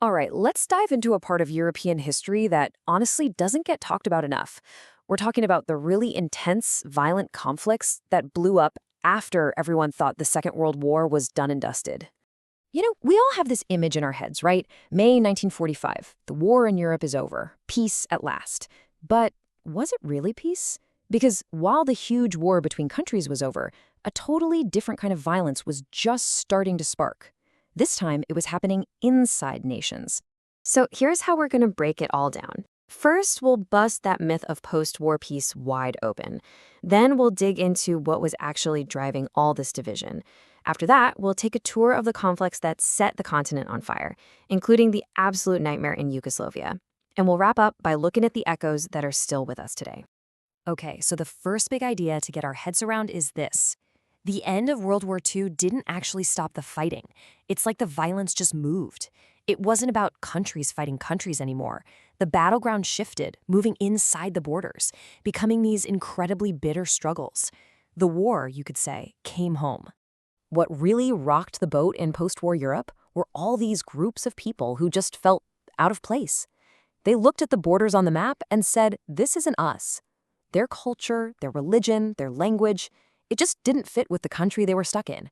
All right, let's dive into a part of European history that honestly doesn't get talked about enough. We're talking about the really intense, violent conflicts that blew up after everyone thought the Second World War was done and dusted. We all have this image in our heads, right? May 1945, the war in Europe is over, peace at last. But was it really peace? Because while the huge war between countries was over, a totally different kind of violence was just starting to spark. This time, it was happening inside nations. So here's how we're going to break it all down. First, we'll bust that myth of post-war peace wide open. Then we'll dig into what was actually driving all this division. After that, we'll take a tour of the conflicts that set the continent on fire, including the absolute nightmare in Yugoslavia. And we'll wrap up by looking at the echoes that are still with us today. Okay, so the first big idea to get our heads around is this. The end of World War II didn't actually stop the fighting. It's like the violence just moved. It wasn't about countries fighting countries anymore. The battleground shifted, moving inside the borders, becoming these incredibly bitter struggles. The war, you could say, came home. What really rocked the boat in post-war Europe were all these groups of people who just felt out of place. They looked at the borders on the map and said, this isn't us. Their culture, their religion, their language, it just didn't fit with the country they were stuck in.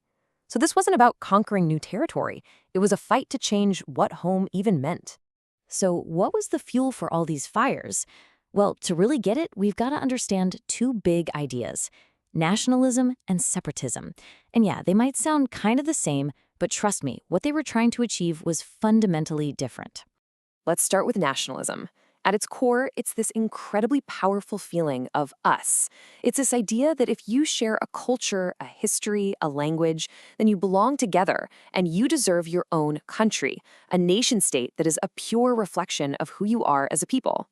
So this wasn't about conquering new territory. It was a fight to change what home even meant. So what was the fuel for all these fires? Well, to really get it, we've got to understand two big ideas: nationalism and separatism. And yeah, they might sound kind of the same, but trust me, what they were trying to achieve was fundamentally different. Let's start with nationalism. At its core, it's this incredibly powerful feeling of us. It's this idea that if you share a culture, a history, a language, then you belong together and you deserve your own country, a nation-state that is a pure reflection of who you are as a people.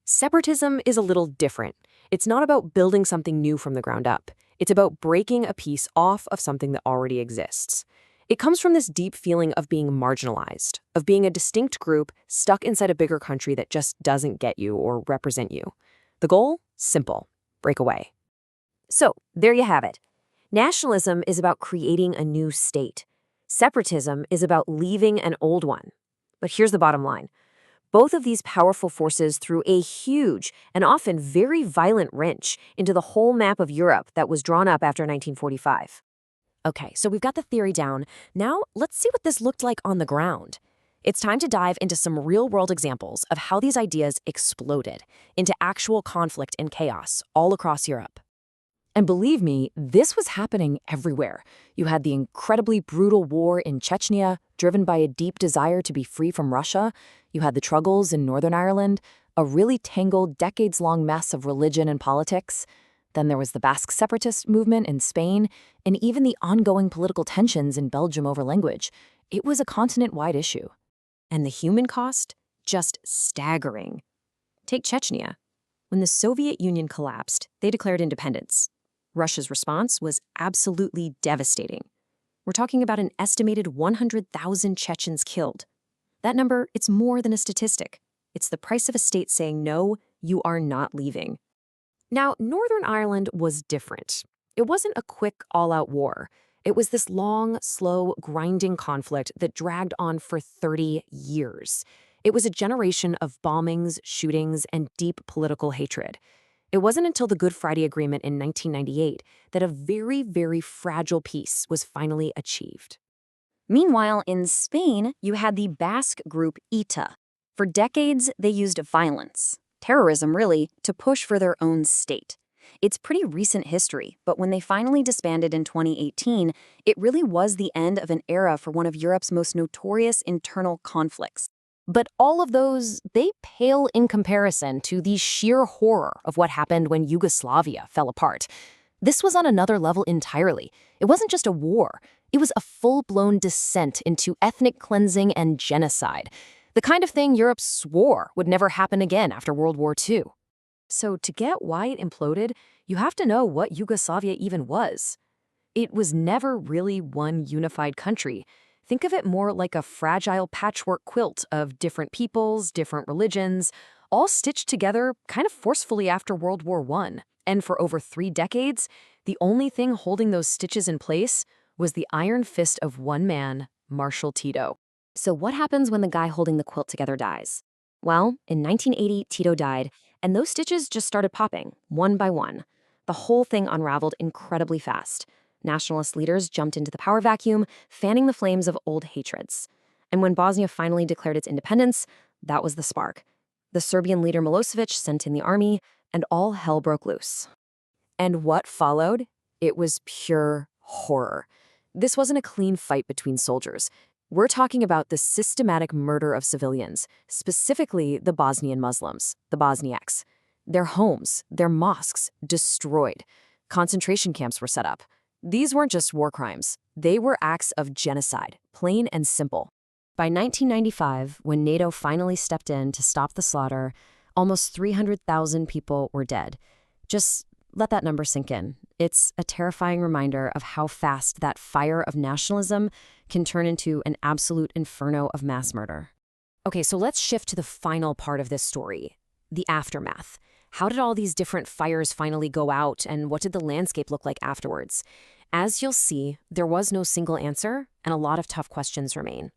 Separatism is a little different. It's not about building something new from the ground up. It's about breaking a piece off of something that already exists. It comes from this deep feeling of being marginalized, of being a distinct group stuck inside a bigger country that just doesn't get you or represent you. The goal? Simple. Break away. So, there you have it. Nationalism is about creating a new state. Separatism is about leaving an old one. But here's the bottom line. Both of these powerful forces threw a huge and often very violent wrench into the whole map of Europe that was drawn up after 1945. Okay, so we've got the theory down. Now, let's see what this looked like on the ground. It's time to dive into some real-world examples of how these ideas exploded into actual conflict and chaos all across Europe. And believe me, this was happening everywhere. You had the incredibly brutal war in Chechnya, driven by a deep desire to be free from Russia. You had the Troubles in Northern Ireland, a really tangled, decades-long mess of religion and politics. Then there was the Basque separatist movement in Spain, and even the ongoing political tensions in Belgium over language. It was a continent-wide issue. And the human cost? Just staggering. Take Chechnya. When the Soviet Union collapsed, they declared independence. Russia's response was absolutely devastating. We're talking about an estimated 100,000 Chechens killed. That number, it's more than a statistic. It's the price of a state saying, no, you are not leaving. Now, Northern Ireland was different. It wasn't a quick, all-out war. It was this long, slow, grinding conflict that dragged on for 30 years. It was a generation of bombings, shootings, and deep political hatred. It wasn't until the Good Friday Agreement in 1998 that a very, very fragile peace was finally achieved. Meanwhile, in Spain, you had the Basque group ETA. For decades, they used violence, terrorism really, to push for their own state. It's pretty recent history, but when they finally disbanded in 2018, it really was the end of an era for one of Europe's most notorious internal conflicts. But all of those, they pale in comparison to the sheer horror of what happened when Yugoslavia fell apart. This was on another level entirely. It wasn't just a war. It was a full-blown descent into ethnic cleansing and genocide. The kind of thing Europe swore would never happen again after World War II. So to get why it imploded, you have to know what Yugoslavia even was. It was never really one unified country. Think of it more like a fragile patchwork quilt of different peoples, different religions, all stitched together kind of forcefully after World War I. And for over 3 decades, the only thing holding those stitches in place was the iron fist of one man, Marshal Tito. So what happens when the guy holding the quilt together dies? Well, in 1980, Tito died, and those stitches just started popping, one by one. The whole thing unraveled incredibly fast. Nationalist leaders jumped into the power vacuum, fanning the flames of old hatreds. And when Bosnia finally declared its independence, that was the spark. The Serbian leader Milosevic sent in the army, and all hell broke loose. And what followed? It was pure horror. This wasn't a clean fight between soldiers. We're talking about the systematic murder of civilians, specifically the Bosnian Muslims, the Bosniaks. Their homes, their mosques, destroyed. Concentration camps were set up. These weren't just war crimes. They were acts of genocide, plain and simple. By 1995, when NATO finally stepped in to stop the slaughter, almost 300,000 people were dead. Just let that number sink in. It's a terrifying reminder of how fast that fire of nationalism can turn into an absolute inferno of mass murder. Okay, so let's shift to the final part of this story, the aftermath. How did all these different fires finally go out, and what did the landscape look like afterwards? As you'll see, there was no single answer, and a lot of tough questions remain.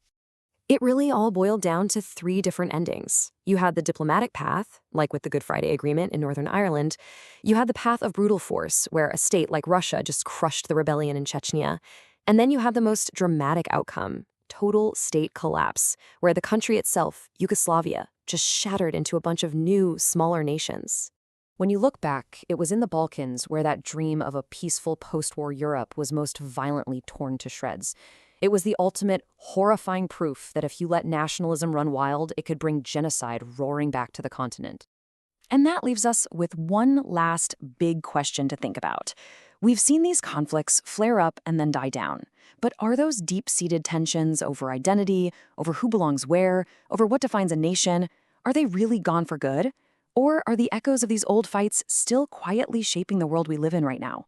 It really all boiled down to three different endings. You had the diplomatic path, like with the Good Friday Agreement in Northern Ireland. You had the path of brutal force, where a state like Russia just crushed the rebellion in Chechnya. And then you had the most dramatic outcome, total state collapse, where the country itself, Yugoslavia, just shattered into a bunch of new, smaller nations. When you look back, it was in the Balkans where that dream of a peaceful post-war Europe was most violently torn to shreds. It was the ultimate, horrifying proof that if you let nationalism run wild, it could bring genocide roaring back to the continent. And that leaves us with one last big question to think about. We've seen these conflicts flare up and then die down. But are those deep-seated tensions over identity, over who belongs where, over what defines a nation, are they really gone for good? Or are the echoes of these old fights still quietly shaping the world we live in right now?